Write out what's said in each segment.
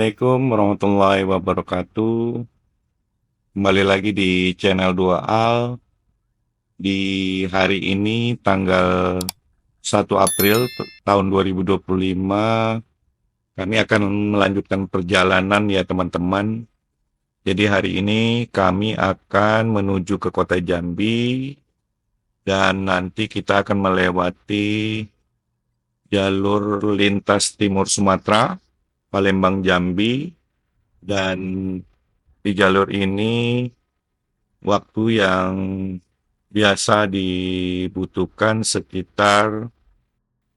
Assalamualaikum warahmatullahi wabarakatuh. Kembali lagi di channel 2Al. Di hari ini tanggal 1 April tahun 2025, kami akan melanjutkan perjalanan ya teman-teman. Jadi hari ini kami akan menuju ke kota Jambi dan nanti kita akan melewati jalur lintas Timur Sumatera, Palembang Jambi, dan di jalur ini waktu yang biasa dibutuhkan sekitar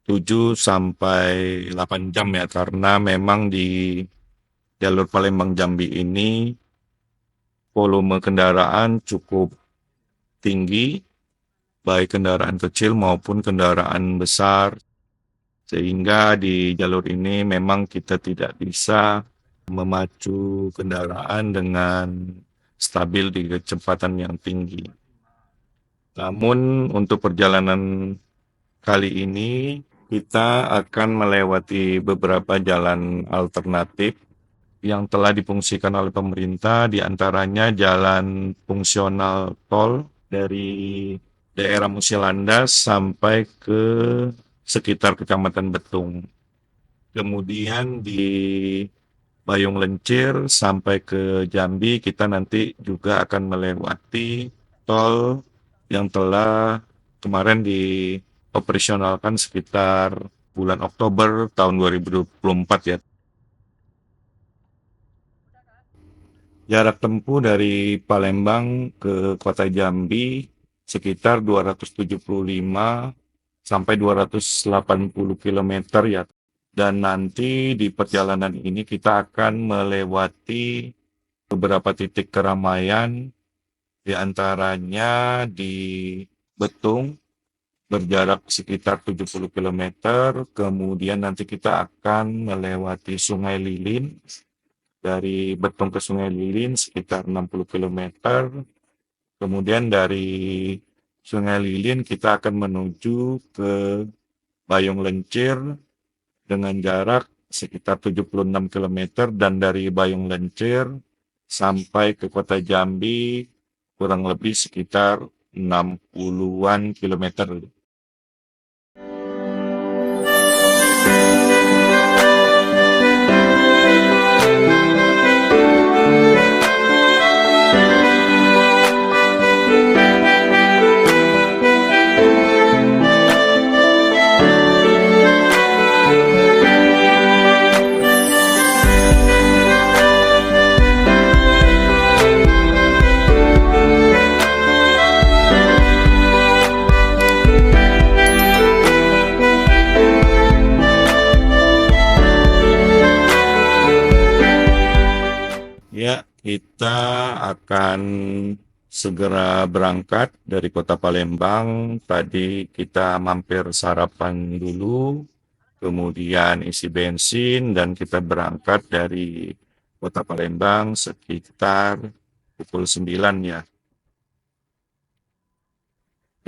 7 sampai 8 jam ya, karena memang di jalur Palembang Jambi ini volume kendaraan cukup tinggi, baik kendaraan kecil maupun kendaraan besar, sehingga di jalur ini memang kita tidak bisa memacu kendaraan dengan stabil di kecepatan yang tinggi. Namun untuk perjalanan kali ini kita akan melewati beberapa jalan alternatif yang telah difungsikan oleh pemerintah, diantaranya jalan fungsional tol dari daerah Musilandas sampai ke sekitar Kecamatan Betung. Kemudian di Bayung Lencir sampai ke Jambi kita nanti juga akan melewati tol yang telah kemarin dioperasionalkan sekitar bulan Oktober tahun 2024 ya. Jarak tempuh dari Palembang ke kota Jambi sekitar 275 sampai 280 km ya. Dan nanti di perjalanan ini kita akan melewati beberapa titik keramaian, di antaranya di Betung berjarak sekitar 70 km, kemudian nanti kita akan melewati Sungai Lilin, dari Betung ke Sungai Lilin sekitar 60 km, kemudian dari Sungai Lilin kita akan menuju ke Bayung Lencir dengan jarak sekitar 76 km, dan dari Bayung Lencir sampai ke kota Jambi kurang lebih sekitar 60-an kilometer. Ya, kita akan segera berangkat dari kota Palembang. Tadi kita mampir sarapan dulu, kemudian isi bensin, dan kita berangkat dari kota Palembang sekitar pukul 9 ya.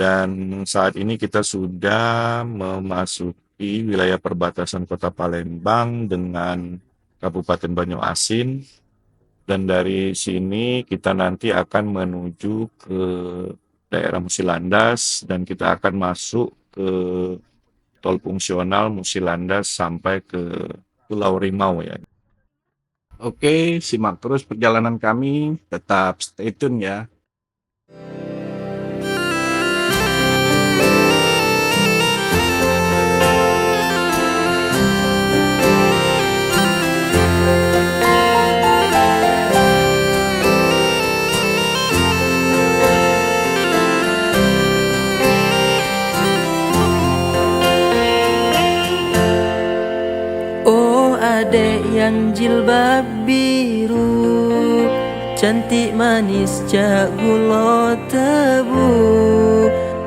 Dan saat ini kita sudah memasuki wilayah perbatasan kota Palembang dengan Kabupaten Banyuasin. Dan dari sini kita nanti akan menuju ke daerah Musilandas dan kita akan masuk ke tol fungsional Musilandas sampai ke Pulau Rimau ya. Oke, simak terus perjalanan kami, tetap stay tune ya. Adek yang jilbab biru, cantik manis cak gula tebu,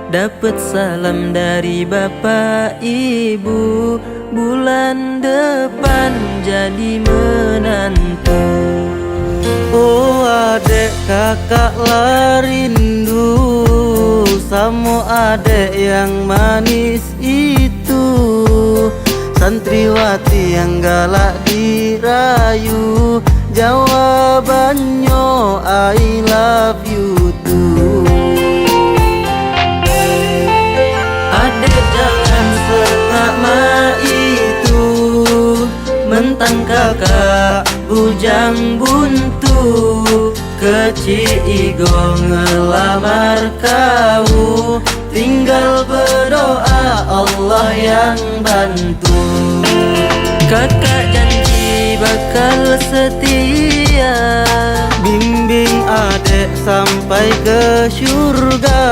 dapat salam dari bapak ibu, bulan depan jadi menantu. Oh adek kakak lah rindu, sama adek yang manis itu, santriwati yang galak dirayu, jawabannya I love you too. Adek jangan sengak mak itu, mentang kakak bujang buntu, kecil igo ngelamar kau, tinggal berdoa Allah yang bantu. Kakak janji bakal setia, bimbing adek sampai ke surga.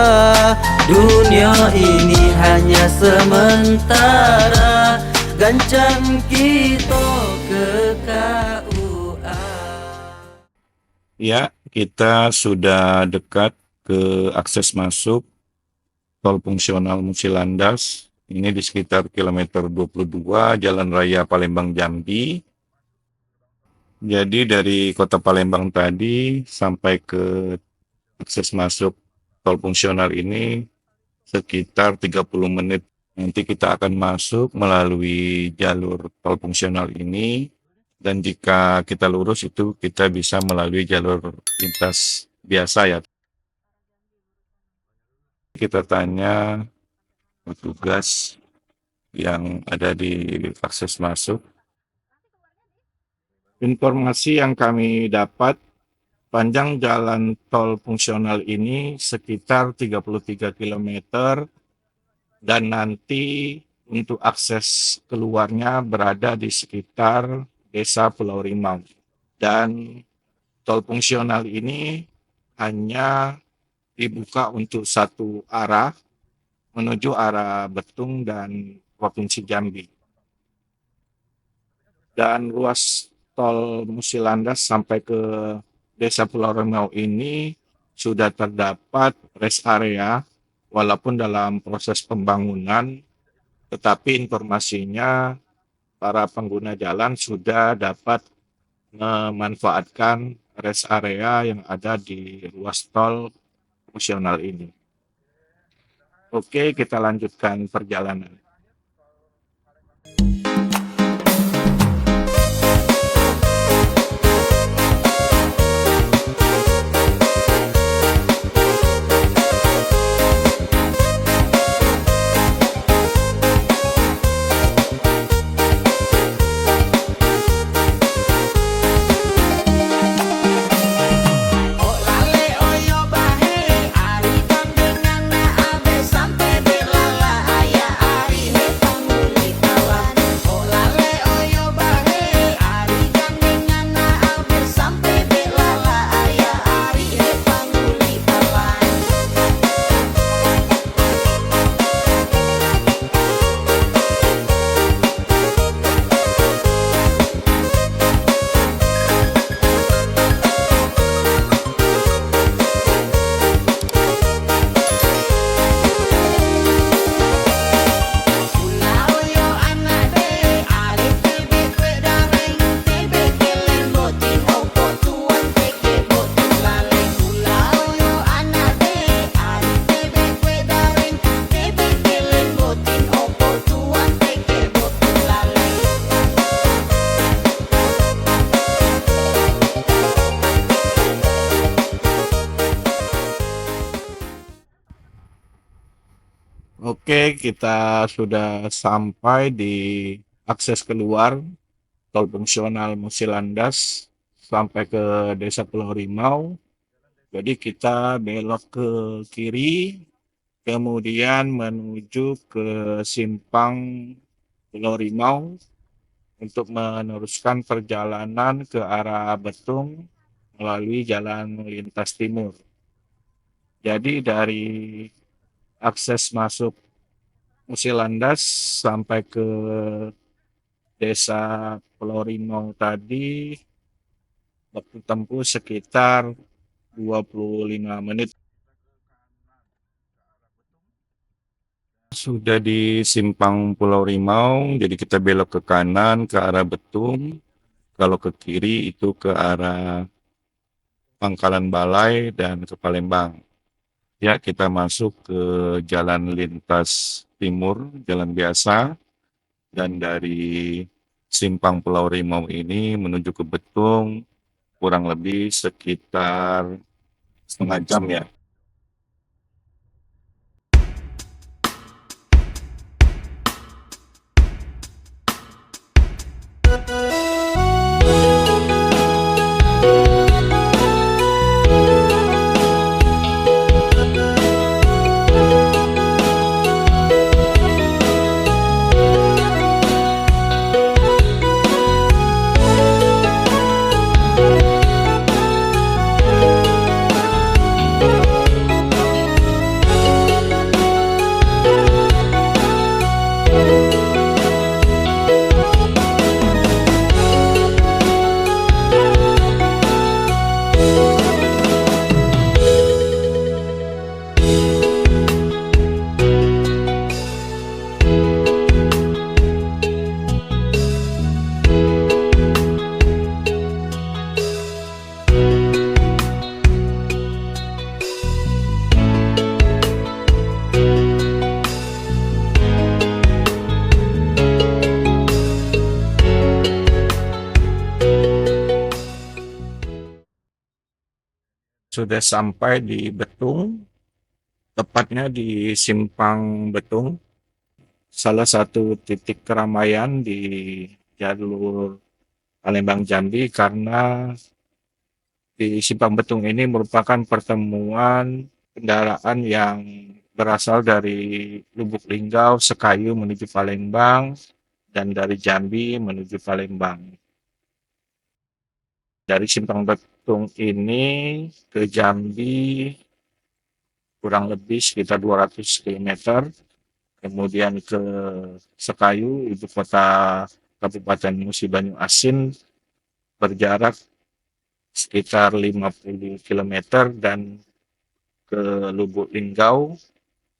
Dunia ini hanya sementara, gancang kita ke KUA. Ya, kita sudah dekat ke akses masuk tol fungsional Musi Landas. Ini di sekitar kilometer 22 Jalan Raya Palembang Jambi. Jadi dari kota Palembang tadi sampai ke akses masuk tol fungsional ini sekitar 30 menit. Nanti kita akan masuk melalui jalur tol fungsional ini. Dan jika kita lurus itu kita bisa melalui jalur lintas biasa ya. Kita tanya petugas yang ada di akses masuk. Informasi yang kami dapat, panjang jalan tol fungsional ini sekitar 33 km dan nanti untuk akses keluarnya berada di sekitar Desa Pulau Rimau. Dan tol fungsional ini hanya dibuka untuk satu arah menuju arah Betung dan Provinsi Jambi. Dan ruas tol Musi Landas sampai ke Desa Pulau Rimau ini sudah terdapat rest area walaupun dalam proses pembangunan, tetapi informasinya para pengguna jalan sudah dapat memanfaatkan rest area yang ada di ruas tol fungsional ini. Oke, kita lanjutkan perjalanan. Oke, kita sudah sampai di akses keluar tol fungsional Musi Landas sampai ke Desa Pulau Rimau. Jadi kita belok ke kiri, kemudian menuju ke simpang Pulau Rimau untuk meneruskan perjalanan ke arah Betung melalui jalan lintas timur. Jadi dari akses masuk Musi Landas sampai ke Desa Pulau Rimau tadi waktu tempuh sekitar 25 menit. Sudah di simpang Pulau Rimau, jadi kita belok ke kanan ke arah Betung. Kalau ke kiri itu ke arah Pangkalan Balai dan ke Palembang. Ya, kita masuk ke jalan lintas timur, jalan biasa. Dan dari simpang Pulau Rimau ini menuju ke Betung kurang lebih sekitar setengah jam ya. Sudah sampai di Betung, tepatnya di Simpang Betung, salah satu titik keramaian di jalur Palembang Jambi karena di Simpang Betung ini merupakan pertemuan kendaraan yang berasal dari Lubuk Linggau, Sekayu menuju Palembang, dan dari Jambi menuju Palembang. Dari Simpang Betung ini ke Jambi kurang lebih sekitar 200 km, kemudian ke Sekayu, ibu kota Kabupaten Musi Banyu Asin, berjarak sekitar 50 km, dan ke Lubuk Linggau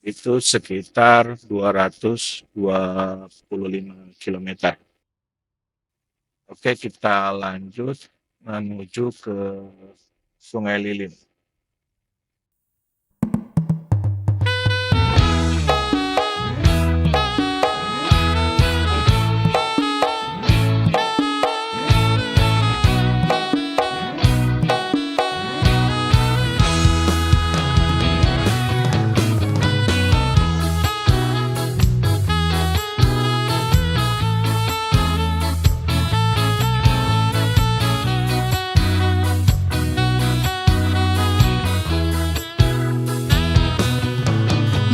itu sekitar 225 km. Oke, kita lanjut menuju ke Sungai Lilin.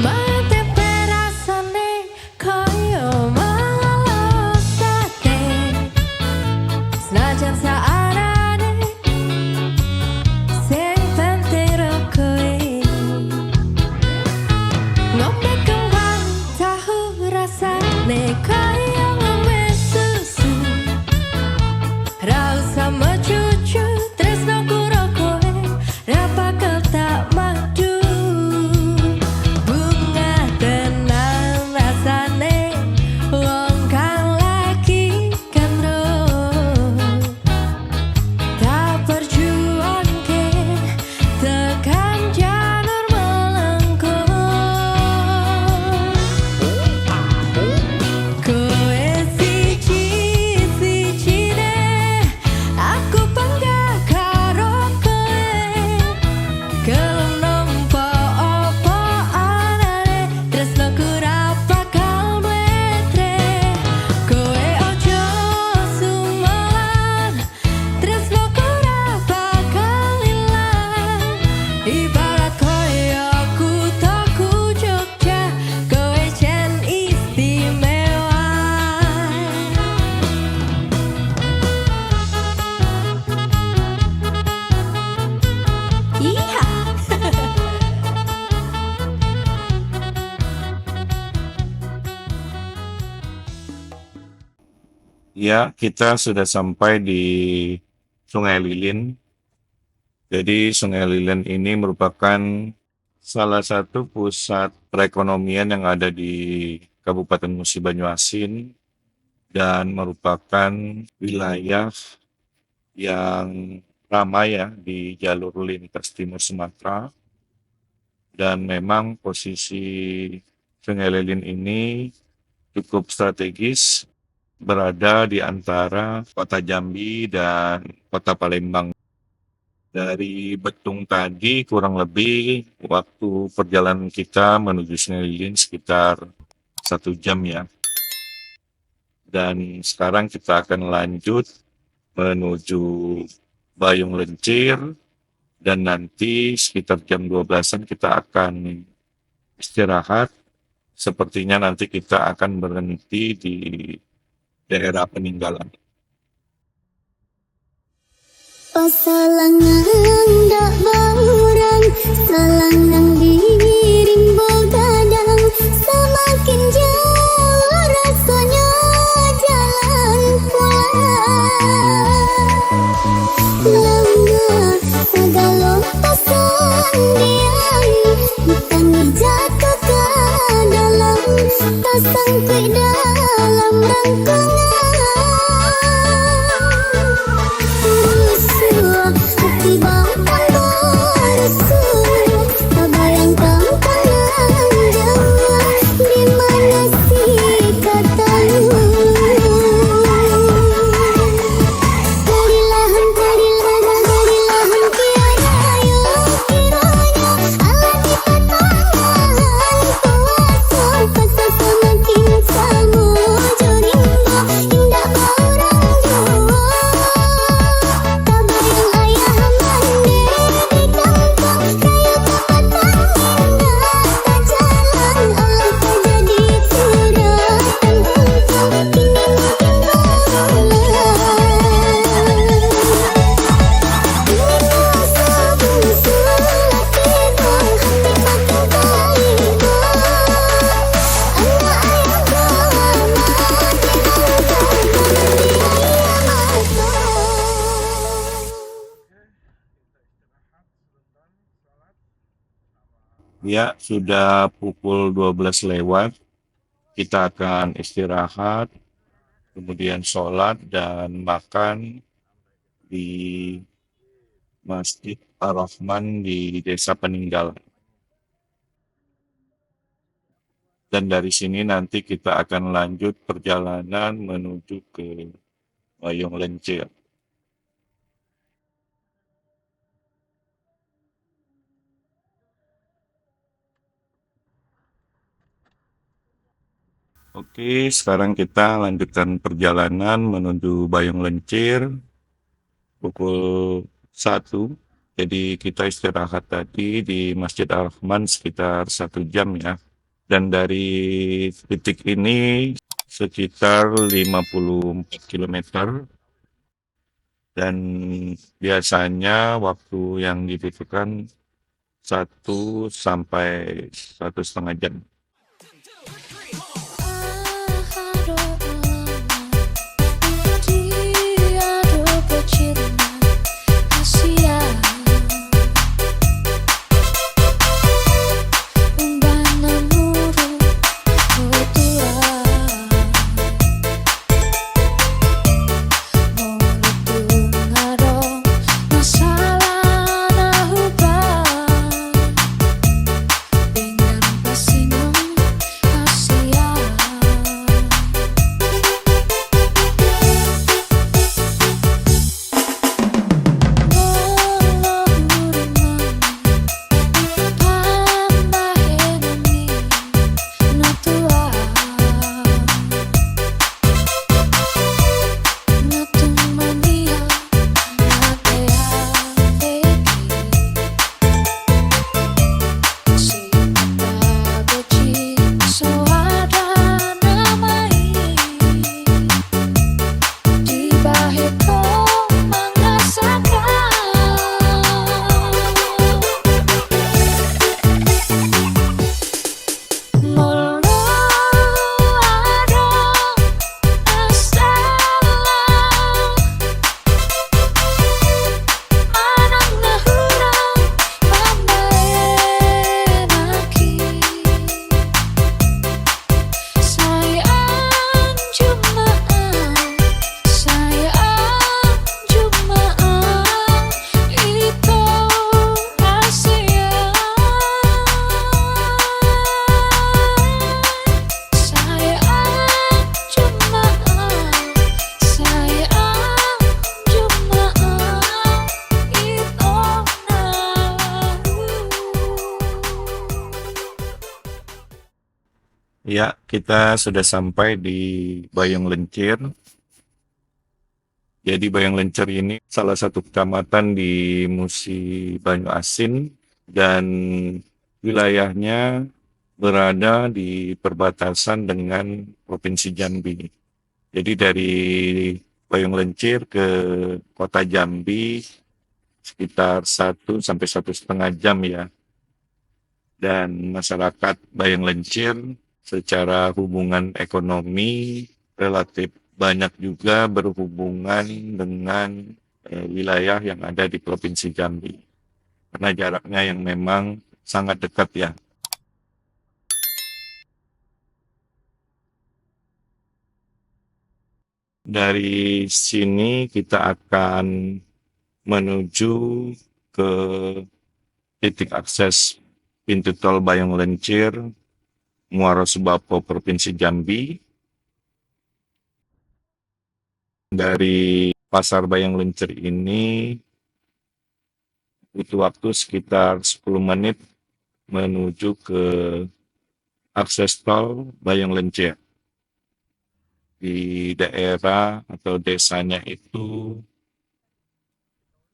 Mate perasane koyo mangan sate, senajan saarane sing penting ro kowe. Ngombe kembang tahu rasane koyo ngombe susu, ra usah mecucu tresnoku ro kowe, ra bakal tak madu. Bunga tenang rasane wong kang lagi kandung, tak perjuangke tekan jalur melengkung. Kowe siji-sijine aku bangga karo kowe, gelem nampa apa anane tresnoku ra bakal mletre. Kowe ojo sumelan, tresnoku ra bakal ilang. Ibarat koyo kuthaku Jogja, kowe jen istimewa. Iya. Ya, kita sudah sampai di Sungai Lilin. Jadi Sungai Lilin ini merupakan salah satu pusat perekonomian yang ada di Kabupaten Musi Banyu Asin dan merupakan wilayah yang ramai ya di jalur lintas timur Sumatera. Dan memang posisi Sungai Lilin ini cukup strategis berada di antara kota Jambi dan kota Palembang. Dari Betung tadi kurang lebih waktu perjalanan kita menuju Snelling sekitar 1 jam ya. Dan sekarang kita akan lanjut menuju Bayung Lencir, dan nanti sekitar jam 12-an kita akan istirahat. Sepertinya nanti kita akan berhenti di daerah peninggalan. Pasalangan dak barang salangan diring bogadang semakin jauh rasanya jalan pulang lama segala pasan diang bukan jatuh ke dalam tersangkut dalam rangkungan hati bangkan berusuh tak bayangkan panjang di mana si katamu dari lahan tiada yang kiranya alami patangan kuasa pasal semakin samu jorimbo indah orang jua Ya, sudah pukul 12 lewat. Kita akan istirahat, kemudian sholat dan makan di Masjid Ar-Rahman di Desa Peninggalan. Dan dari sini nanti kita akan lanjut perjalanan menuju ke Bayung Lencir. Oke, sekarang kita lanjutkan perjalanan menuju Bayung Lencir pukul 1. Jadi kita istirahat tadi di Masjid Ar-Rahman sekitar 1 jam ya. Dan dari titik ini sekitar 54 km. Dan biasanya waktu yang dibutuhkan 1 sampai 1,5 jam. Dengan pasino Ya, kita sudah sampai di Bayong Lencir. Jadi Bayong Lencir ini salah satu kecamatan di Musi Banyuasin dan wilayahnya berada di perbatasan dengan Provinsi Jambi. Jadi dari Bayong Lencir ke kota Jambi sekitar 1 sampai 1,5 jam ya. Dan masyarakat Bayong Lencir secara hubungan ekonomi relatif banyak juga berhubungan dengan wilayah yang ada di Provinsi Jambi. Karena jaraknya yang memang sangat dekat ya. Dari sini kita akan menuju ke titik akses pintu tol Bayong Lencir, Muara Sebapo, Provinsi Jambi. Dari Pasar Bayong Lencir ini butuh waktu sekitar 10 menit menuju ke akses tol Bayong Lencir. Di daerah atau desanya itu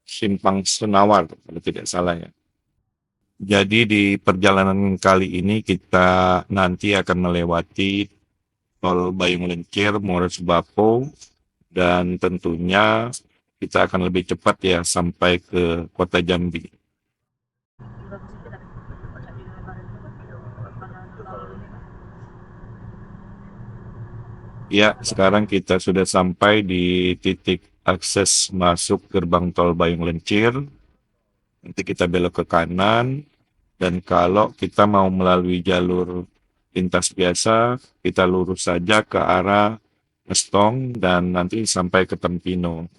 Simpang Senawar, kalau tidak salah ya. Jadi di perjalanan kali ini kita nanti akan melewati tol Bayong Lencir, Muara Sebapo, dan tentunya kita akan lebih cepat ya sampai ke kota Jambi. Ya, sekarang kita sudah sampai di titik akses masuk gerbang tol Bayong Lencir. Nanti kita belok ke kanan, dan kalau kita mau melalui jalur lintas biasa, kita lurus saja ke arah Mestong dan nanti sampai ke Tempino.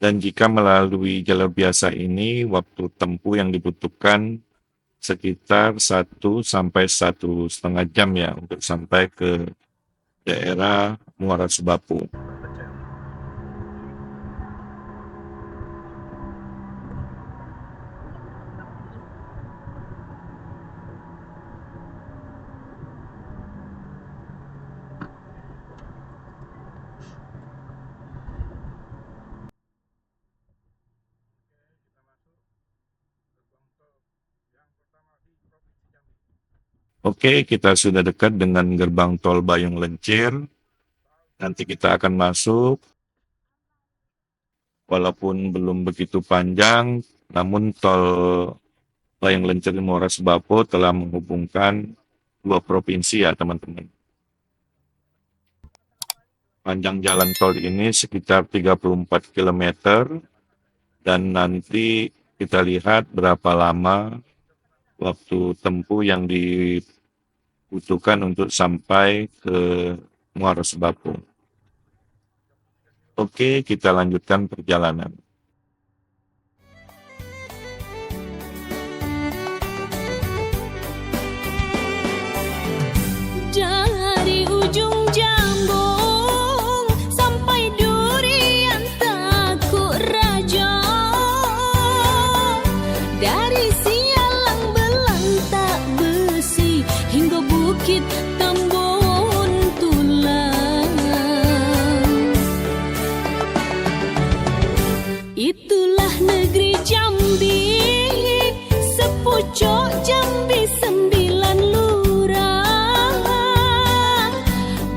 Dan jika melalui jalur biasa ini, waktu tempuh yang dibutuhkan sekitar 1 sampai 1,5 jam ya untuk sampai ke daerah Muara Sebapo. Oke, kita sudah dekat dengan gerbang tol Bayong Lencir. Nanti kita akan masuk. Walaupun belum begitu panjang, namun tol Bayong Lencir Muara Sebapo telah menghubungkan 2 provinsi ya teman-teman. Panjang jalan tol ini sekitar 34 km dan nanti kita lihat berapa lama waktu tempuh yang dibutuhkan untuk sampai ke Muara Sebapo. Oke, kita lanjutkan perjalanan. Dari ujung Jambung sampai Durian Takuk Raja, dari Sialang Belang Tak Besi hingga Bukit Tambun Tulang. Itulah negeri Jambi, sepucuk Jambi 9 lurah.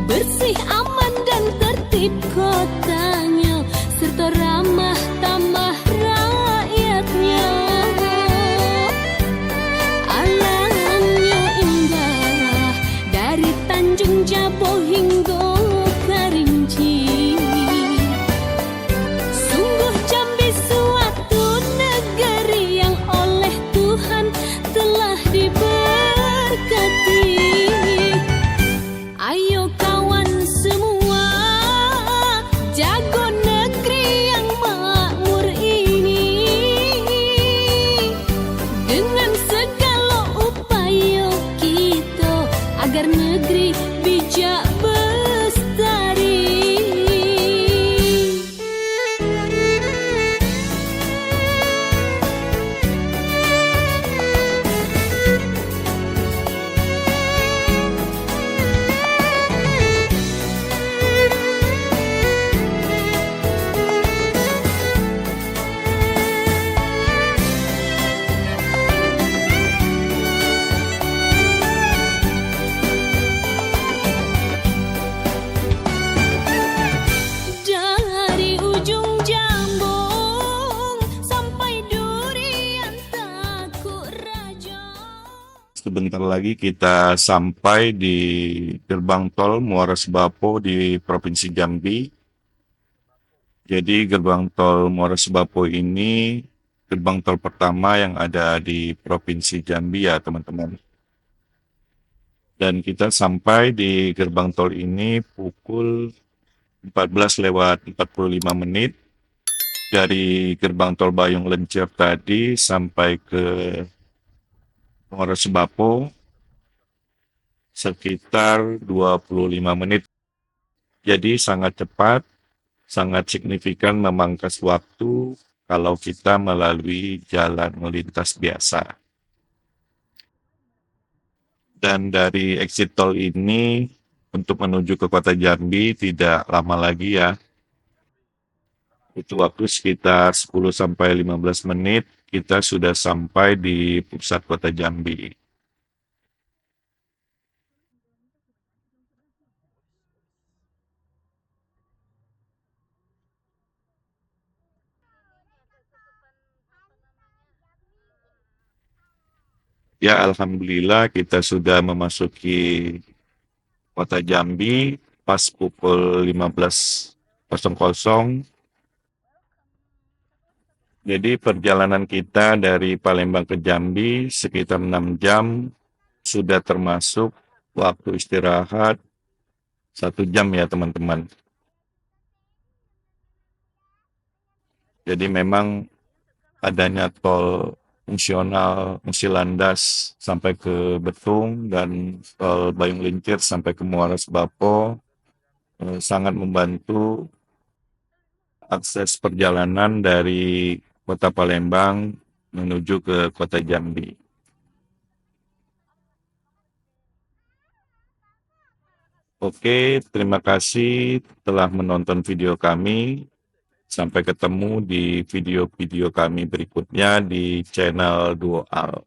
Bersih, aman dan tertib kotanya, serta ramah tamah rakyatnya. Alamnya indah dari Tanjung Jabo hingga Kerinci. Sungguh Jambi suatu negeri yang oleh Tuhan telah diberkati. Ayo kawan semua, jago negeri yang makmur ini. Dengan segala upaya kita agar negeri bijak bestari. Sebentar lagi kita sampai di gerbang tol Muara Sebapo di Provinsi Jambi. Jadi gerbang tol Muara Sebapo ini gerbang tol pertama yang ada di Provinsi Jambi ya teman-teman. Dan kita sampai di gerbang tol ini pukul 14:45. Dari gerbang tol Bayung Lencir tadi sampai ke Muara Sebapo sekitar 25 menit. Jadi sangat cepat, sangat signifikan memangkas waktu kalau kita melalui jalan melintas biasa. Dan dari exit tol ini untuk menuju ke kota Jambi tidak lama lagi ya. Itu waktu sekitar 10-15 menit kita sudah sampai di pusat kota Jambi. Ya, alhamdulillah kita sudah memasuki kota Jambi pas pukul 15.00. Jadi perjalanan kita dari Palembang ke Jambi sekitar 6 jam, sudah termasuk waktu istirahat 1 jam ya teman-teman. Jadi memang adanya tol fungsional fungsi landas sampai ke Betung dan tol Bayung Lincir sampai ke Muara Sebapo sangat membantu akses perjalanan dari kota Palembang menuju ke kota Jambi. Oke, terima kasih telah menonton video kami. Sampai ketemu di video-video kami berikutnya di channel Duo Al.